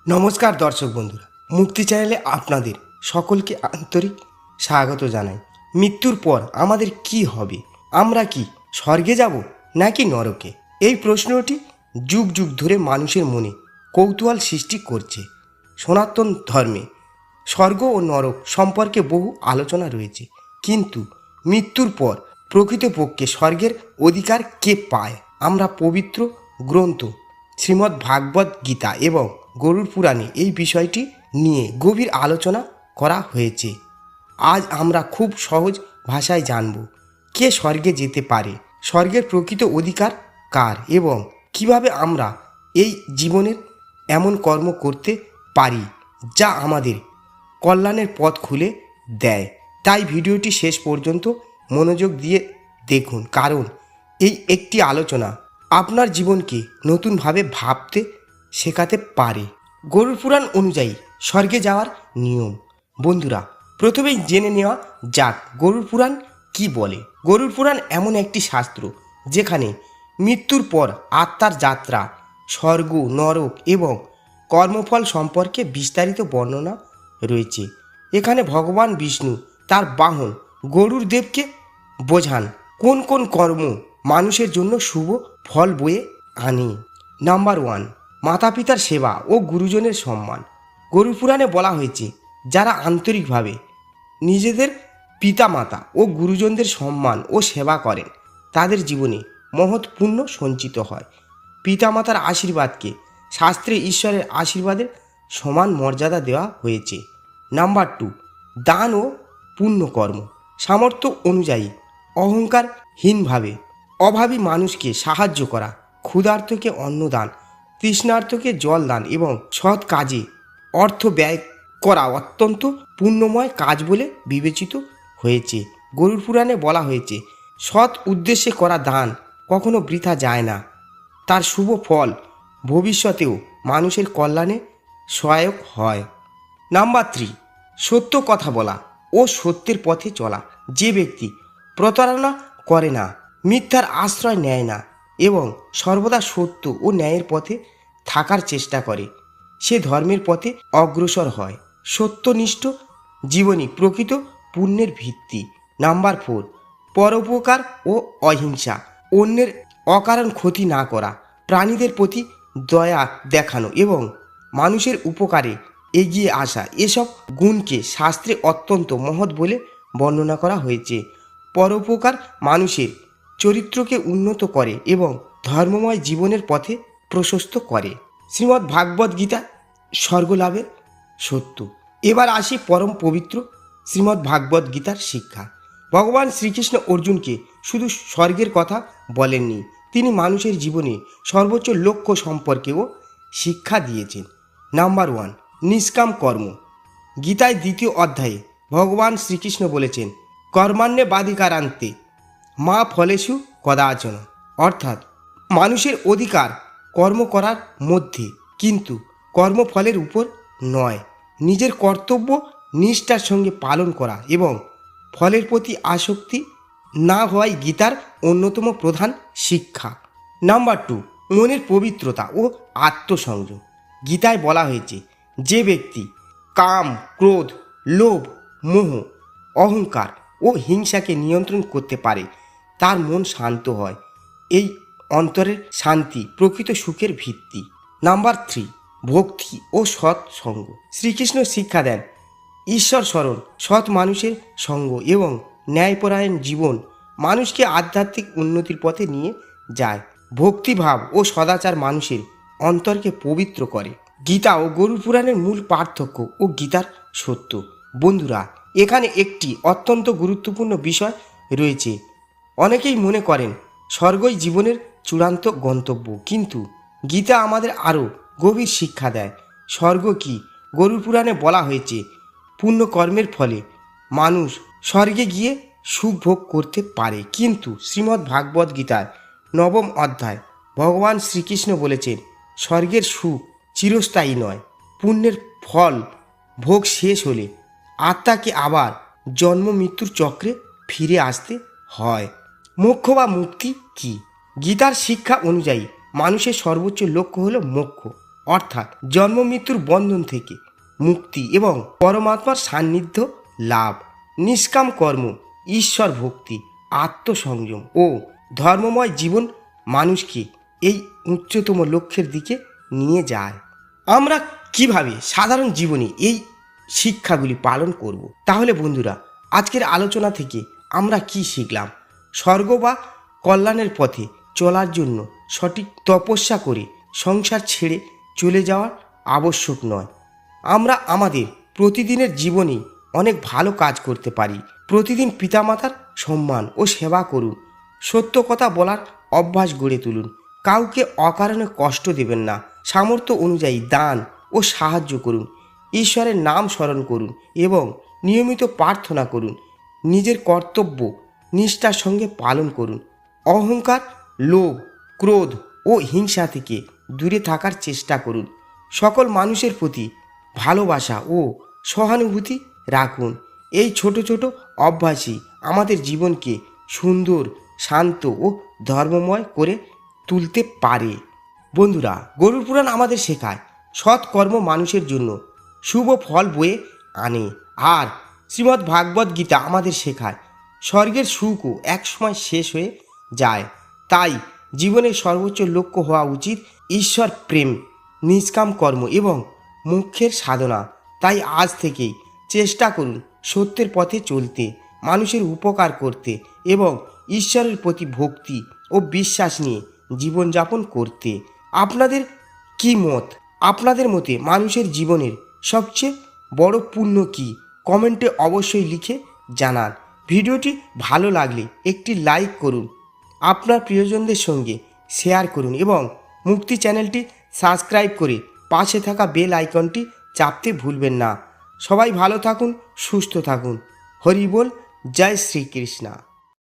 নমস্কার দর্শক বন্ধুরা, মুক্তি চ্যানেলে আপনাদের সকলকে আন্তরিক স্বাগত জানাই। মৃত্যুর পর আমাদের কি হবে? আমরা কি স্বর্গে যাব নাকি নরকে? এই প্রশ্নটি যুগ যুগ ধরে মানুষের মনে কৌতূহল সৃষ্টি করছে। সনাতন ধর্মে স্বর্গ ও নরক সম্পর্কে বহু আলোচনা রয়েছে, কিন্তু মৃত্যুর পর প্রকৃতপক্ষে স্বর্গের অধিকার কে পায়? আমরা পবিত্র গ্রন্থ শ্রীমদ্ ভাগবত গীতা এবং গরুড় পুরাণে এই বিষয়টি নিয়ে গভীর আলোচনা করা হয়েছে। আজ আমরা খুব সহজ ভাষায় জানব কে স্বর্গে যেতে পারে, স্বর্গের প্রকৃত অধিকার কার, এবং কিভাবে আমরা এই জীবনের এমন কর্ম করতে পারি যা আমাদের কল্যাণের পথ খুলে দেয়। তাই ভিডিওটি শেষ পর্যন্ত মনোযোগ দিয়ে দেখুন, কারণ এই একটি আলোচনা আপনার জীবনকে নতুনভাবে ভাবতে শেখাতে পারে। গরুড় পুরাণ অনুযায়ী স্বর্গে যাওয়ার নিয়ম। বন্ধুরা, প্রথমেই জেনে নেওয়া যাক গরুড় পুরাণ কি বলে। গরুড় পুরাণ এমন একটি শাস্ত্র যেখানে মৃত্যুর পর আত্মার যাত্রা, স্বর্গ, নরক এবং কর্মফল সম্পর্কে বিস্তারিত বর্ণনা রয়েছে। এখানে ভগবান বিষ্ণু তার বাহন গরুড় দেবকে বোঝান কোন কোন কর্ম মানুষের জন্য শুভ ফল বয়ে আনে। নাম্বার 1, মাতা পিতার সেবা ও গুরুজনের সম্মান। গরুড় পুরাণে বলা হয়েছে যারা আন্তরিকভাবে নিজেদের পিতামাতা ও গুরুজনদের সম্মান ও সেবা করেন তাদের জীবনে মহৎ পুণ্য সঞ্চিত হয়। পিতামাতার আশীর্বাদকে শাস্ত্রে ঈশ্বরের আশীর্বাদের সমান মর্যাদা দেওয়া হয়েছে। নাম্বার 2, দান ও পুণ্যকর্ম। সামর্থ্য অনুযায়ী অহংকারহীনভাবে অভাবী মানুষকে সাহায্য করা, ক্ষুধার্তকে অন্নদান, তৃষ্ণার্তকে জল দান এবং সৎ কাজে অর্থ ব্যয় করা অত্যন্ত পুণ্যময় কাজ বলে বিবেচিত হয়েছে। গরুড় পুরাণে বলা হয়েছে সৎ উদ্দেশ্যে করা দান কখনো বৃথা যায় না, তার শুভ ফল ভবিষ্যতেও মানুষের কল্যাণে সহায়ক হয়। নাম্বার 3, সত্য কথা বলা ও সত্যের পথে চলা। যে ব্যক্তি প্রতারণা করে না, মিথ্যার আশ্রয় নেয় না এবং সর্বদা সত্য ও ন্যায়ের পথে থাকার চেষ্টা করে, সে ধর্মের পথে অগ্রসর হয়। সত্যনিষ্ঠ জীবনই প্রকৃত পুণ্যের ভিত্তি। নাম্বার 4, পরোপকার ও অহিংসা। অন্যের অকারণ ক্ষতি না করা, প্রাণীদের প্রতি দয়া দেখানো এবং মানুষের উপকারে এগিয়ে আসা, এসব গুণকে শাস্ত্রে অত্যন্ত মহৎ বলে বর্ণনা করা হয়েছে। পরোপকার মানুষের চরিত্রকে উন্নত করে এবং ধর্মময় জীবনের পথে প্রশস্ত করে। শ্রীমদ্ ভাগবত গীতা স্বর্গলাভের সত্য। এবার আসি পরম পবিত্র শ্রীমদ্ ভাগবত গীতার শিক্ষা। ভগবান শ্রীকৃষ্ণ অর্জুনকে শুধু স্বর্গের কথা বলেননি, তিনি মানুষের জীবনে সর্বোচ্চ লক্ষ্য সম্পর্কেও শিক্ষা দিয়েছেন। নাম্বার 1, নিষ্কাম কর্ম। গীতায় 2য় অধ্যায়ে ভগবান শ্রীকৃষ্ণ বলেছেন কর্মান্যে বাধিকারান্তে মা ফলেষু কদাচন, অর্থাৎ মানুষের অধিকার কর্ম করার মধ্যে, কিন্তু কর্মফলের উপর নয়। নিজের কর্তব্য নিষ্ঠার সঙ্গে পালন করা এবং ফলের প্রতি আসক্তি না হওয়াই গীতার অন্যতম প্রধান শিক্ষা। নাম্বার 2, মনের পবিত্রতা ও আত্মসংযম। গীতায় বলা হয়েছে যে ব্যক্তি কাম, ক্রোধ, লোভ, মোহ, অহংকার ও হিংসাকে নিয়ন্ত্রণ করতে পারে তার মন শান্ত হয়। এই অন্তরের শান্তি প্রকৃত সুখের ভিত্তি। নাম্বার 3, ভক্তি ও সৎ সঙ্গ। শ্রীকৃষ্ণ শিক্ষা দেন ঈশ্বর স্মরণ, সৎ মানুষের সঙ্গ এবং ন্যায়পরায়ণ জীবন মানুষকে আধ্যাত্মিক উন্নতির পথে নিয়ে যায়। ভক্তিভাব ও সদাচার মানুষের অন্তরকে পবিত্র করে। গীতা ও গরুড় পুরাণের মূল পার্থক্য ও গীতার সত্য। বন্ধুরা, এখানে একটি অত্যন্ত গুরুত্বপূর্ণ বিষয় রয়েছে। অনেকেই মনে করেন স্বর্গই জীবনের চূড়ান্ত গন্তব্য, কিন্তু গীতা আমাদের আরও গভীর শিক্ষা দেয়। স্বর্গ কি? গরুড় পুরাণে বলা হয়েছে পুণ্যকর্মের ফলে মানুষ স্বর্গে গিয়ে সুখ ভোগ করতে পারে, কিন্তু শ্রীমদ্ ভাগবত গীতার 9ম অধ্যায় ভগবান শ্রীকৃষ্ণ বলেছেন স্বর্গের সুখ চিরস্থায়ী নয়। পুণ্যের ফল ভোগ শেষ হলে আত্মাকে আবার জন্ম মৃত্যুর চক্রে ফিরে আসতে হয়। মোক্ষ বা মুক্তি কি? গীতার শিক্ষা অনুযায়ী মানুষের সর্বোচ্চ লক্ষ্য হলো মোক্ষ, অর্থাৎ জন্ম মৃত্যুর বন্ধন থেকে মুক্তি এবং পরমাত্মার সান্নিধ্য লাভ। নিষ্কাম কর্ম, ঈশ্বর ভক্তি, আত্মসংযম ও ধর্মময় জীবন মানুষকে এই উচ্চতম লক্ষ্যের দিকে নিয়ে যায়। আমরা কিভাবে সাধারণ জীবনে এই শিক্ষাগুলি পালন করব? তাহলে বন্ধুরা, আজকের আলোচনা থেকে আমরা কি শিখলাম? স্বর্গ বা কল্যাণের পথে চলার জন্য সঠিক তপস্যা করে সংসার ছেড়ে চলে যাওয়া আবশ্যক নয়। আমরা আমাদের প্রতিদিনের জীবনে অনেক ভালো কাজ করতে পারি। প্রতিদিন পিতামাতার সম্মান ও সেবা করুন। সত্য কথা বলার অভ্যাস গড়ে তুলুন। কাউকে অকারণে কষ্ট দেবেন না। সামর্থ্য অনুযায়ী দান ও সাহায্য করুন। ঈশ্বরের নাম স্মরণ করুন এবং নিয়মিত প্রার্থনা করুন। নিজের কর্তব্য নিষ্ঠার সঙ্গে পালন করুন। অহংকার, লোভ, ক্রোধ ও হিংসা থেকে দূরে থাকার চেষ্টা করুন। সকল মানুষের প্রতি ভালোবাসা ও সহানুভূতি রাখুন। এই ছোট ছোট অভ্যাসই আমাদের জীবনকে সুন্দর, শান্ত ও ধর্মময় করে তুলতে পারে। বন্ধুরা, গরুড় পুরাণ আমাদের শেখায় সৎ কর্ম মানুষের জন্য শুভ ফল বয়ে আনে। আর শ্রীমদ্ ভাগবত গীতা আমাদের শেখায় স্বর্গের সুখও একসময় শেষ হয়ে যায়। তাই জীবনের সর্বোচ্চ লক্ষ্য হওয়া উচিত ঈশ্বর প্রেম, নিষ্কাম কর্ম এবং মোক্ষের সাধনা। তাই আজ থেকেই চেষ্টা করুন সত্যের পথে চলতে, মানুষের উপকার করতে এবং ঈশ্বরের প্রতি ভক্তি ও বিশ্বাস নিয়ে জীবনযাপন করতে। আপনাদের কি মত? আপনাদের মতে মানুষের জীবনের সবচেয়ে বড় পুণ্য কি? কমেন্টে অবশ্যই লিখে জানান। ভিডিওটি ভালো লাগলে একটি লাইক করুন, আপনার প্রিয়জনদের সঙ্গে শেয়ার করুন এবং মুক্তি চ্যানেলটি সাবস্ক্রাইব করে পাশে থাকা বেল আইকনটি চাপতে ভুলবেন না। সবাই ভালো থাকুন, সুস্থ থাকুন। হরি বল, জয় শ্রীকৃষ্ণ।